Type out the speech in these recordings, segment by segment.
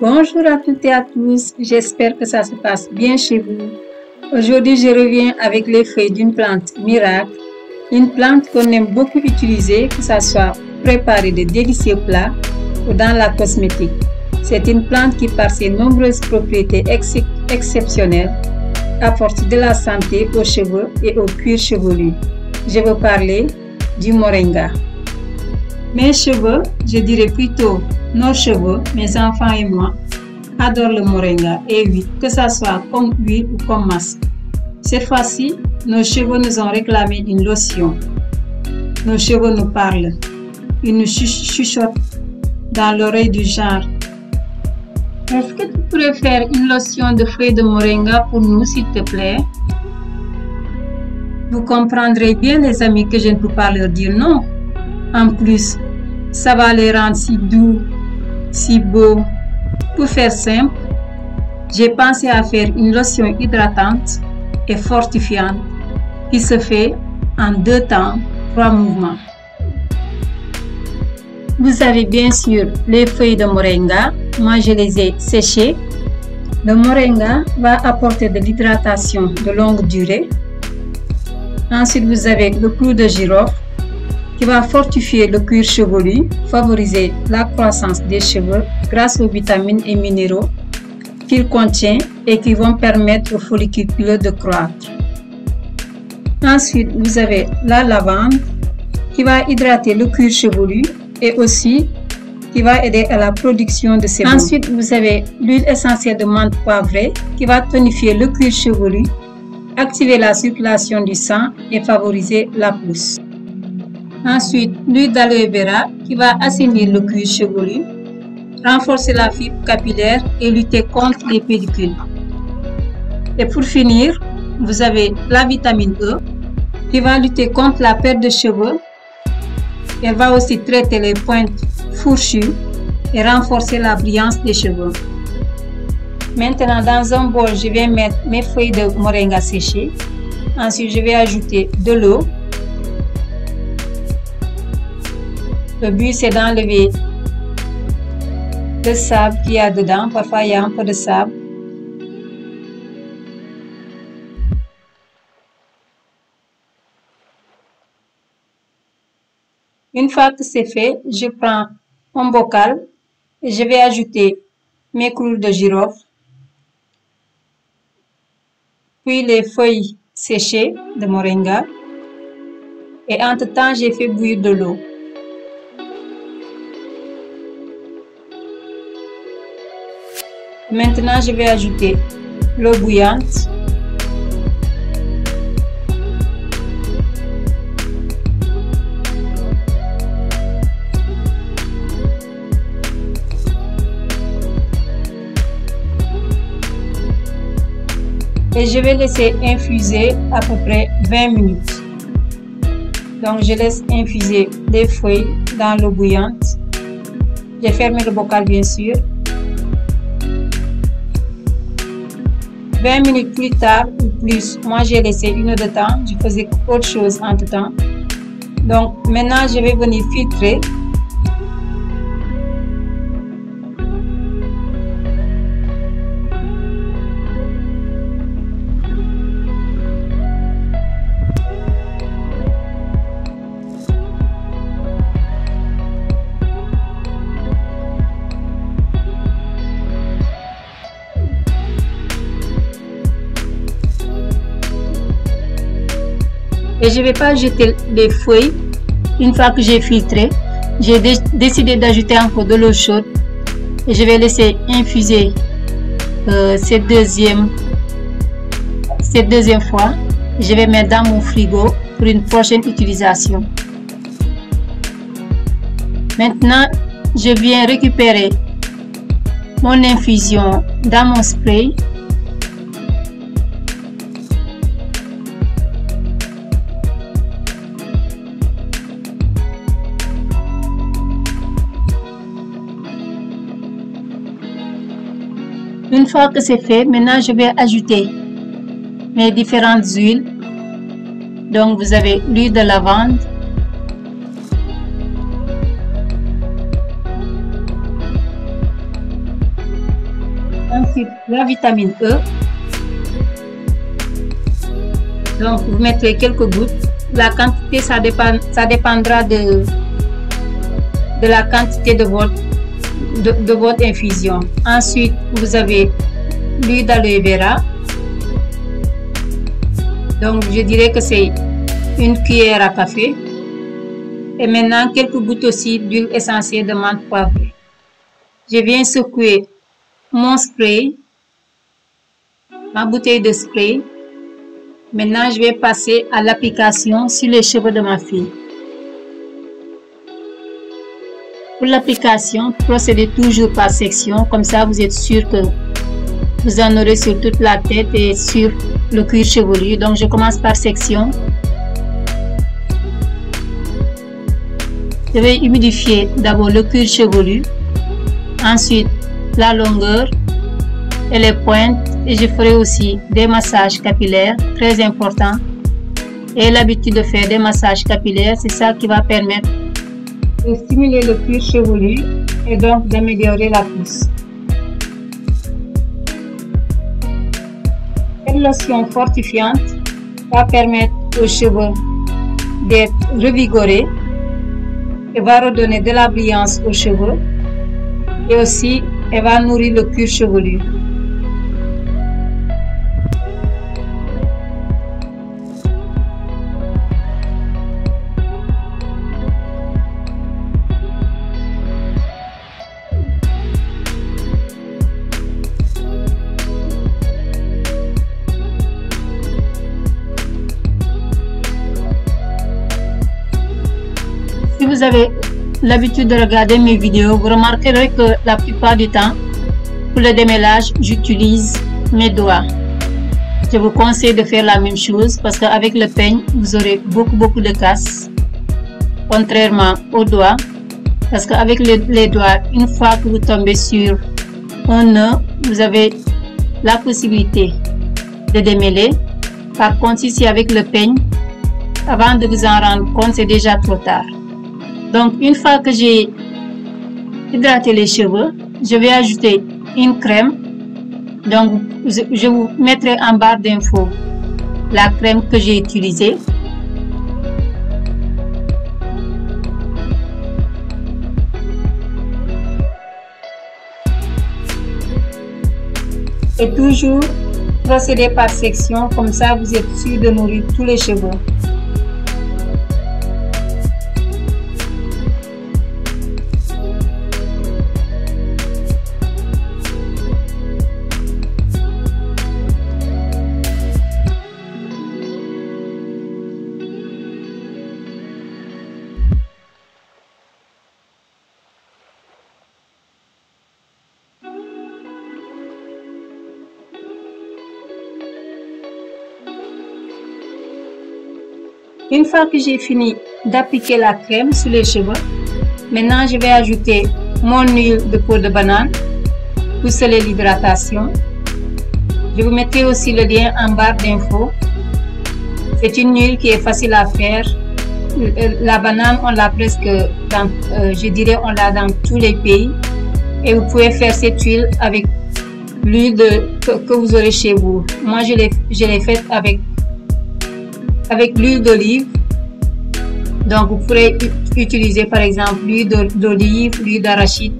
Bonjour à toutes et à tous, j'espère que ça se passe bien chez vous. Aujourd'hui, je reviens avec les feuilles d'une plante miracle, une plante qu'on aime beaucoup utiliser, que ce soit pour préparer de délicieux plats ou dans la cosmétique. C'est une plante qui, par ses nombreuses propriétés exceptionnelles, apporte de la santé aux cheveux et au cuir chevelu. Je veux parler du moringa. Mes cheveux, je dirais plutôt nos cheveux, mes enfants et moi, adorent le moringa. Et oui, que ça soit comme huile ou comme masque. Cette fois-ci, nos cheveux nous ont réclamé une lotion. Nos cheveux nous parlent. Ils nous chuchotent dans l'oreille du genre: est-ce que tu pourrais faire une lotion de feuilles de moringa pour nous, s'il te plaît? Vous comprendrez bien, les amis, que je ne peux pas leur dire non. En plus, ça va les rendre si doux, si beaux. Pour faire simple, j'ai pensé à faire une lotion hydratante et fortifiante qui se fait en 2 temps, 3 mouvements. Vous avez bien sûr les feuilles de moringa. Moi, je les ai séchées. Le moringa va apporter de l'hydratation de longue durée. Ensuite, vous avez le clou de girofle qui va fortifier le cuir chevelu, favoriser la croissance des cheveux grâce aux vitamines et minéraux qu'il contient et qui vont permettre aux follicules pileux de croître. Ensuite, vous avez la lavande qui va hydrater le cuir chevelu et aussi qui va aider à la production de sébum. Ensuite, vous avez l'huile essentielle de menthe poivrée qui va tonifier le cuir chevelu, activer la circulation du sang et favoriser la pousse. Ensuite, l'huile d'aloe vera qui va assainir le cuir chevelu, renforcer la fibre capillaire et lutter contre les pellicules. Et pour finir, vous avez la vitamine E qui va lutter contre la perte de cheveux. Elle va aussi traiter les pointes fourchues et renforcer la brillance des cheveux. Maintenant, dans un bol, je vais mettre mes feuilles de moringa séchées. Ensuite, je vais ajouter de l'eau. Le but, c'est d'enlever le sable qu'il y a dedans. Parfois, il y a un peu de sable. Une fois que c'est fait, je prends un bocal et je vais ajouter mes clous de girofle, puis les feuilles séchées de moringa. Et entre-temps, j'ai fait bouillir de l'eau. Maintenant, je vais ajouter l'eau bouillante. Et je vais laisser infuser à peu près 20 minutes. Donc, je laisse infuser les feuilles dans l'eau bouillante. J'ai fermé le bocal, bien sûr. 20 minutes plus tard ou plus, moi j'ai laissé 1 heure de temps, je faisais autre chose entre temps. Donc maintenant je vais venir filtrer. Et je ne vais pas jeter les feuilles. Une fois que j'ai filtré, j'ai décidé d'ajouter encore de l'eau chaude. Et je vais laisser infuser cette deuxième fois. Je vais mettre dans mon frigo pour une prochaine utilisation. Maintenant, je viens récupérer mon infusion dans mon spray. Une fois que c'est fait, maintenant je vais ajouter mes différentes huiles. Donc vous avez l'huile de lavande, Ensuite, la vitamine E. Donc, vous mettrez quelques gouttes. La quantité, ça dépendra de la quantité de votre infusion. Ensuite, vous avez l'huile d'aloe vera. Donc, je dirais que c'est une cuillère à café. Et maintenant, quelques gouttes aussi d'huile essentielle de menthe poivrée. Je viens secouer mon spray, ma bouteille de spray. Maintenant, je vais passer à l'application sur les cheveux de ma fille. Pour l'application, procédez toujours par section, comme ça vous êtes sûr que vous en aurez sur toute la tête et sur le cuir chevelu. Donc, je commence par section. Je vais humidifier d'abord le cuir chevelu, ensuite la longueur et les pointes, et je ferai aussi des massages capillaires, très important. Et l'habitude de faire des massages capillaires, c'est ça qui va permettre de stimuler le cuir chevelu et donc d'améliorer la pousse. Cette lotion fortifiante va permettre aux cheveux d'être revigorés et va redonner de la brillance aux cheveux, et aussi elle va nourrir le cuir chevelu. Si vous avez l'habitude de regarder mes vidéos, vous remarquerez que la plupart du temps, pour le démêlage, j'utilise mes doigts. Je vous conseille de faire la même chose parce qu'avec le peigne, vous aurez beaucoup de casse, contrairement aux doigts. Parce qu'avec les doigts, une fois que vous tombez sur un nœud, vous avez la possibilité de démêler. Par contre, ici avec le peigne, avant de vous en rendre compte, c'est déjà trop tard. Donc, une fois que j'ai hydraté les cheveux, je vais ajouter une crème. Donc, je vous mettrai en barre d'infos la crème que j'ai utilisée. Et toujours procéder par section, comme ça vous êtes sûr de nourrir tous les cheveux. Une fois que j'ai fini d'appliquer la crème sur les cheveux, maintenant je vais ajouter mon huile de peau de banane pour sceller l'hydratation. Je vous mettrai aussi le lien en barre d'infos. C'est une huile qui est facile à faire. La banane, on l'a presque dans, je dirais, on l'a dans tous les pays. Et vous pouvez faire cette huile avec l'huile que vous aurez chez vous. Moi, je l'ai faite avec l'huile d'olive. Donc, vous pourrez utiliser par exemple l'huile d'olive, l'huile d'arachide.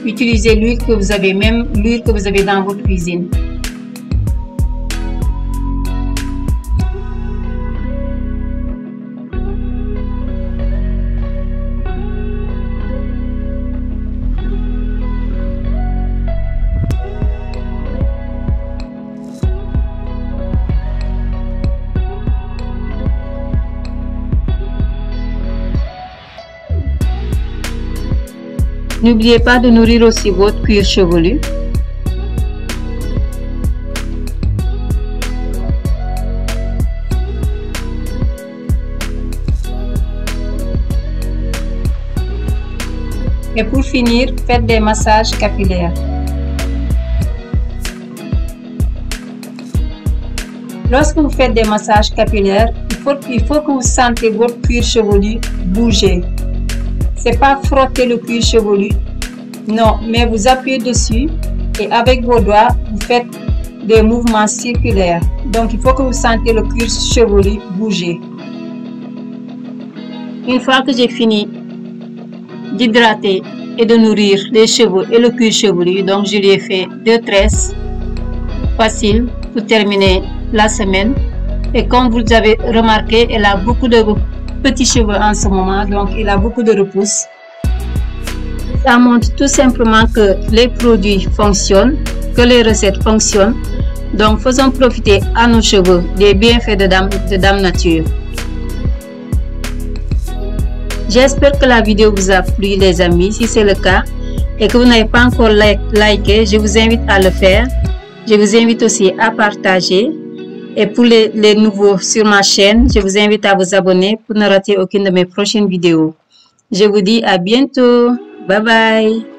Utilisez l'huile que vous avez, même l'huile que vous avez dans votre cuisine. N'oubliez pas de nourrir aussi votre cuir chevelu. Et pour finir, faites des massages capillaires. Lorsque vous faites des massages capillaires, il faut que vous sentez votre cuir chevelu bouger. C'est pas frotter le cuir chevelu, non, mais vous appuyez dessus et avec vos doigts, vous faites des mouvements circulaires. Donc, il faut que vous sentez le cuir chevelu bouger. Une fois que j'ai fini d'hydrater et de nourrir les cheveux et le cuir chevelu, donc je lui ai fait 2 tresses faciles pour terminer la semaine. Et comme vous avez remarqué, elle a beaucoup de petits cheveux en ce moment, donc il a beaucoup de repousse. Ça montre tout simplement que les produits fonctionnent, que les recettes fonctionnent. Donc faisons profiter à nos cheveux des bienfaits de Dame Nature. J'espère que la vidéo vous a plu les amis. Si c'est le cas et que vous n'avez pas encore liké, je vous invite à le faire. Je vous invite aussi à partager. Et pour les nouveaux sur ma chaîne, je vous invite à vous abonner pour ne rater aucune de mes prochaines vidéos. Je vous dis à bientôt. Bye bye.